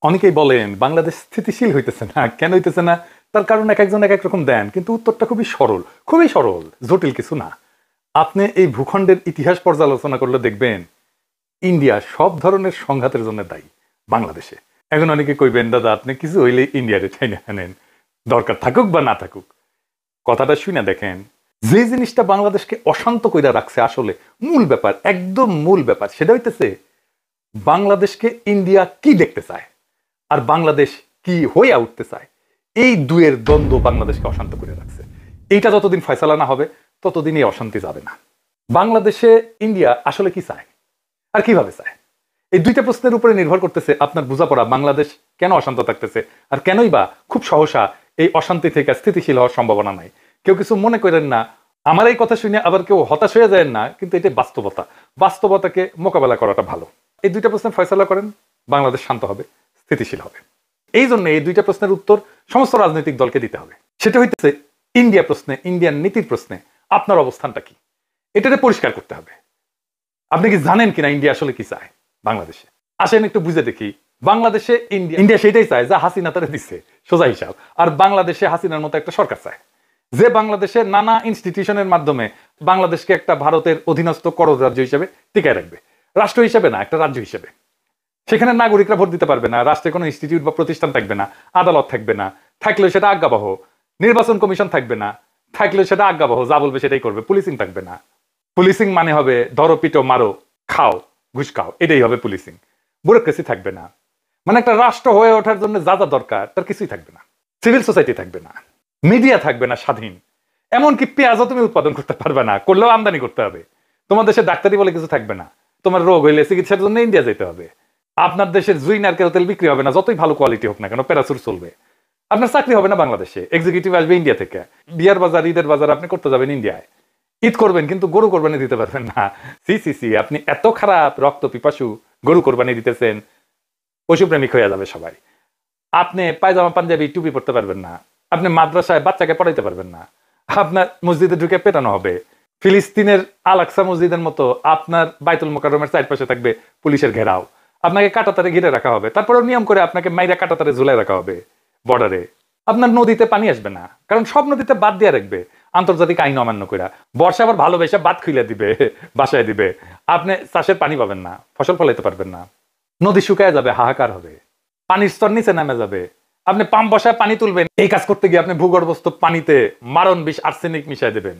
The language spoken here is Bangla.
অনেকেই বলেন বাংলাদেশ স্থিতিশীল হইতেছে না, কেন হইতেছে না? তার কারণ এক একজন এক এক রকম দেন, কিন্তু উত্তরটা খুবই সরল, জটিল কিছু না। আপনি এই ভূখণ্ডের ইতিহাস পর্যালোচনা করলে দেখবেন ইন্ডিয়া সব ধরনের সংঘাতের জন্য দায়ী বাংলাদেশে। এখন অনেকে কইবেন দাদা আপনি কিছু হইলে ইন্ডিয়ারে ঠাই না নেন, দরকার থাকুক বা না থাকুক। কথাটা শুনে দেখেন, যে জিনিসটা বাংলাদেশকে অশান্ত কইরা রাখছে, আসলে মূল ব্যাপার, একদম মূল ব্যাপার, সেটা হইতেছে বাংলাদেশকে ইন্ডিয়া কি দেখতে চায় আর বাংলাদেশ কি হইয়া উঠতে চায়। এই দুয়ের দ্বন্দ্ব বাংলাদেশকে অশান্ত করে রাখছে। এইটা যতদিন ফয়সালা না হবে ততদিন এই অশান্তি যাবে না। বাংলাদেশে ইন্ডিয়া আসলে কি চায় আর কিভাবে চায়, এই দুইটা প্রশ্নের উপরে নির্ভর করতেছে আপনার বোঝাপড়া বাংলাদেশ কেন অশান্ত থাকতেছে আর কেনই বা খুব সহসা এই অশান্তি থেকে স্থিতিশীল হওয়ার সম্ভাবনা নাই। কেউ কিছু মনে করেন না, আমার এই কথা শুনে আবার কেউ হতাশ হয়ে যায় না, কিন্তু এটা বাস্তবতা। বাস্তবতাকে মোকাবেলা করাটা ভালো। এই দুইটা প্রশ্নের ফয়সালা করেন, বাংলাদেশ শান্ত হবে, স্থিতিশীল হবে। এই জন্য এই দুইটা প্রশ্নের উত্তর সমস্ত রাজনৈতিক দলকে দিতে হবে। সেটা হইতেছে ইন্ডিয়া প্রশ্নে, ইন্ডিয়ান নীতির প্রশ্নে আপনার অবস্থানটা কি, এটাতে পরিষ্কার করতে হবে। আপনি কি জানেন কিনা ইন্ডিয়া আসলে কি চায় বাংলাদেশে? আসেন একটু বুঝে দেখি। বাংলাদেশে ইন্ডিয়া সেটাই চায় যা হাসিনা তারা দিচ্ছে, সোজা হিসাব। আর বাংলাদেশে হাসিনার মতো একটা সরকার চায় যে বাংলাদেশের নানা ইনস্টিটিউশনের মাধ্যমে বাংলাদেশকে একটা ভারতের অধীনস্থ কররাজ্য হিসেবে টিকায় রাখবে। রাষ্ট্র হিসেবে না, একটা রাজ্য হিসেবে। সেখানে নাগরিকরা ভোট দিতে পারবে না, রাষ্ট্রে কোনো ইনস্টিটিউট বা প্রতিষ্ঠান থাকবে না, আদালত থাকবে না, থাকলেও সেটা আজ্ঞাবহ। নির্বাচন কমিশন থাকবে না, থাকলেও সেটা আজ্ঞাবহ, যা বলবে সেটাই করবে। পুলিশিং থাকবে না। পুলিশিং মানে হবে ধরো, পিটো, মারো, খাও, ঘুষ খাও, এটাই হবে পুলিশিং। ব্যুরোক্রেসি থাকবে না। মানে একটা রাষ্ট্র হয়ে ওঠার জন্য যা যা দরকার তার কিছুই থাকবে না। সিভিল সোসাইটি থাকবে না, মিডিয়া থাকবে না স্বাধীন। এমনকি পেঁয়াজও তুমি উৎপাদন করতে পারবে না, করলেও আমদানি করতে হবে। তোমার দেশে ডাক্তারি বলে কিছু থাকবে না। তোমার রোগ হইলে চিকিৎসার জন্য ইন্ডিয়া যেতে হবে। আপনার দেশের জুই নারকেল তেল বিক্রি হবে না, যতই ভালো কোয়ালিটি হোক না কেন, প্যারাসুর চলবে। আপনার চাকরি হবে না বাংলাদেশে, এক্সিকিউটিভ আসবে ইন্ডিয়া থেকে। বিয়ার বাজার, ঈদের বাজার আপনি করতে যাবেন ইন্ডিয়ায়। ঈদ করবেন কিন্তু গরু কোরবানি দিতে পারবেন না। সি আপনি এত খারাপ, রক্ত পিপাসু, গরু কোরবানি দিতেছেন, পশুপ্রেমিক হয়ে যাবে সবাই। আপনি পায়জামা পাঞ্জাবি টুপি পড়তে পারবেন না। আপনি মাদ্রাসায় বাচ্চাকে পড়াইতে পারবেন না। আপনার মসজিদে ঢুকে পেটানো হবে। ফিলিস্তিনের আল আকসা মসজিদের মতো আপনার বাইতুল মোকাররমের চারপাশে থাকবে পুলিশের ঘেরাও। আপনাকে কাঁটাতারে ঘিরে রাখা হবে, তারপরেও নিয়ম করে আপনাকে মাইরা কাঁটাতারে ঝুলাই রাখা হবে বর্ডারে। আপনার নদীতে পানি আসবে না, কারণ সব নদীতে বাদ দিয়ে রাখবে আন্তর্জাতিক আইন অমান্য করে। বর্ষা আবার ভালোবেসে বাদ খুলে দিবে, বাসায় দিবে। আপনি চাষের পানি পাবেন না, ফসল ফলাইতে পারবেন না। নদী শুকায় যাবে, হাহাকার হবে, পানির স্তর নিচে নেমে যাবে। আপনি পাম্প বসায় পানি তুলবেন, এই কাজ করতে গিয়ে আপনি ভূগর্ভস্থ পানিতে মারণ বিষ আর্সেনিক মিশাই দেবেন।